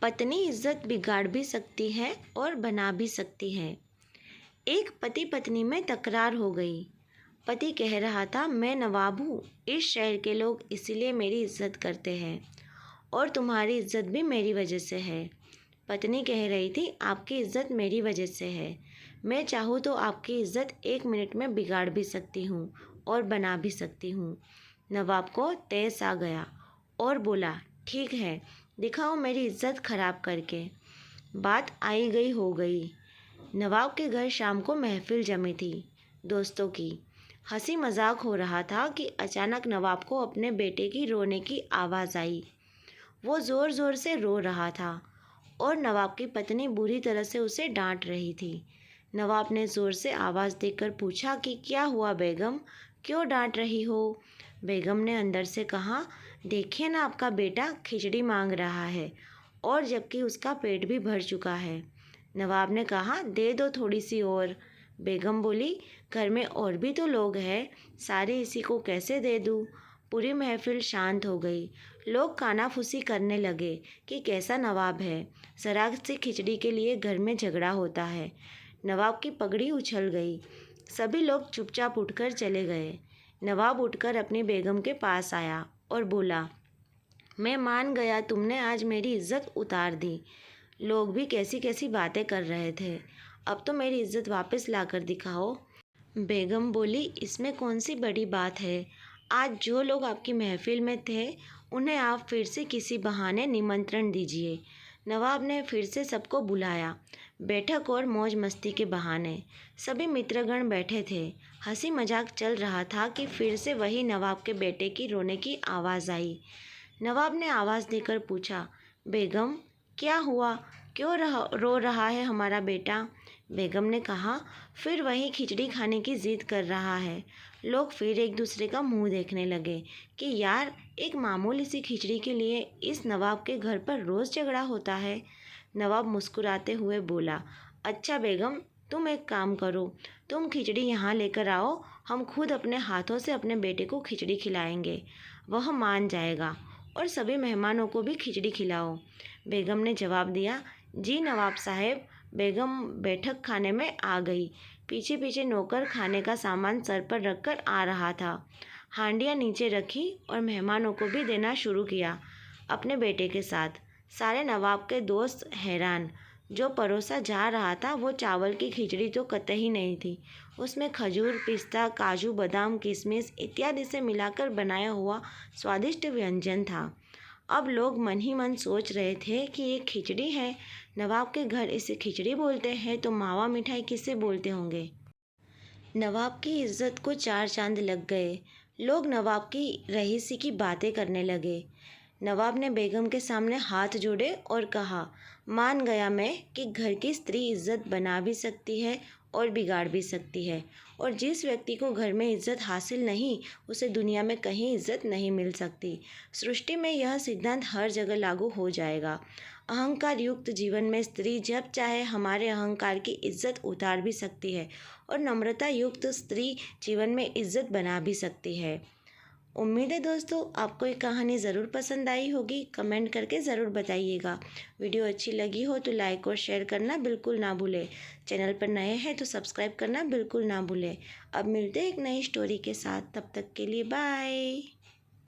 पत्नी इज्जत बिगाड़ भी सकती है और बना भी सकती है। एक पति पत्नी में तकरार हो गई। पति कह रहा था, मैं नवाब हूँ, इस शहर के लोग इसीलिए मेरी इज्जत करते हैं और तुम्हारी इज्जत भी मेरी वजह से है। पत्नी कह रही थी, आपकी इज्जत मेरी वजह से है। मैं चाहूँ तो आपकी इज्जत 1 मिनट में बिगाड़ भी सकती हूँ और बना भी सकती हूँ। नवाब को तैस आ गया और बोला, ठीक है, दिखाओ मेरी इज्जत खराब करके। बात आई गई हो गई। नवाब के घर शाम को महफिल जमी थी, दोस्तों की। हंसी मजाक हो रहा था कि अचानक नवाब को अपने बेटे की रोने की आवाज़ आई। वो ज़ोर ज़ोर से रो रहा था और नवाब की पत्नी बुरी तरह से उसे डांट रही थी। नवाब ने ज़ोर से आवाज़ देकर पूछा कि क्या हुआ बेगम, क्यों डांट रही हो? बेगम ने अंदर से कहा, देखिए ना, आपका बेटा खिचड़ी मांग रहा है और जबकि उसका पेट भी भर चुका है। नवाब ने कहा, दे दो थोड़ी सी और। बेगम बोली, घर में और भी तो लोग हैं, सारे इसी को कैसे दे दूँ? पूरी महफिल शांत हो गई। लोग कानाफूसी करने लगे कि कैसा नवाब है, जरा सी खिचड़ी के लिए घर में झगड़ा होता है। नवाब की पगड़ी उछल गई। सभी लोग चुपचाप उठकर चले गए। नवाब उठकर अपनी बेगम के पास आया और बोला, मैं मान गया, तुमने आज मेरी इज्जत उतार दी। लोग भी कैसी कैसी बातें कर रहे थे, अब तो मेरी इज्जत वापस लाकर दिखाओ। बेगम बोली, इसमें कौन सी बड़ी बात है? आज जो लोग आपकी महफिल में थे उन्हें आप फिर से किसी बहाने निमंत्रण दीजिए। नवाब ने फिर से सबको बुलाया, बैठक और मौज मस्ती के बहाने। सभी मित्रगण बैठे थे, हंसी मजाक चल रहा था कि फिर से वही नवाब के बेटे की रोने की आवाज़ आई। नवाब ने आवाज़ देकर पूछा, बेगम क्या हुआ, क्यों रो रहा है हमारा बेटा? बेगम ने कहा, फिर वही खिचड़ी खाने की जिद कर रहा है। लोग फिर एक दूसरे का मुंह देखने लगे कि यार, एक मामूली सी खिचड़ी के लिए इस नवाब के घर पर रोज़ झगड़ा होता है। नवाब मुस्कुराते हुए बोला, अच्छा बेगम, तुम एक काम करो, तुम खिचड़ी यहाँ लेकर आओ, हम खुद अपने हाथों से अपने बेटे को खिचड़ी खिलाएंगे, वह मान जाएगा, और सभी मेहमानों को भी खिचड़ी खिलाओ। बेगम ने जवाब दिया, जी नवाब साहब। बेगम बैठक खाने में आ गई। पीछे पीछे नौकर खाने का सामान सर पर रखकर आ रहा था। हांडियाँ नीचे रखी और मेहमानों को भी देना शुरू किया अपने बेटे के साथ। सारे नवाब के दोस्त हैरान। जो परोसा जा रहा था वो चावल की खिचड़ी तो कतई नहीं थी, उसमें खजूर, पिस्ता, काजू, बादाम, किशमिश इत्यादि से मिलाकर बनाया हुआ स्वादिष्ट व्यंजन था। अब लोग मन ही मन सोच रहे थे कि ये खिचड़ी है, नवाब के घर इसे खिचड़ी बोलते हैं तो मावा मिठाई किसे बोलते होंगे। नवाब की इज्जत को 4 चांद लग गए। लोग नवाब की रईसी की बातें करने लगे। नवाब ने बेगम के सामने हाथ जोड़े और कहा, मान गया मैं कि घर की स्त्री इज्जत बना भी सकती है और बिगाड़ भी सकती है, और जिस व्यक्ति को घर में इज्जत हासिल नहीं, उसे दुनिया में कहीं इज्जत नहीं मिल सकती। सृष्टि में यह सिद्धांत हर जगह लागू हो जाएगा। अहंकार युक्त जीवन में स्त्री जब चाहे हमारे अहंकार की इज्जत उतार भी सकती है और नम्रता युक्त स्त्री जीवन में इज्जत बना भी सकती है। उम्मीद है दोस्तों आपको ये कहानी ज़रूर पसंद आई होगी। कमेंट करके ज़रूर बताइएगा। वीडियो अच्छी लगी हो तो लाइक और शेयर करना बिल्कुल ना भूलें। चैनल पर नए हैं तो सब्सक्राइब करना बिल्कुल ना भूलें। अब मिलते हैं एक नई स्टोरी के साथ, तब तक के लिए बाय।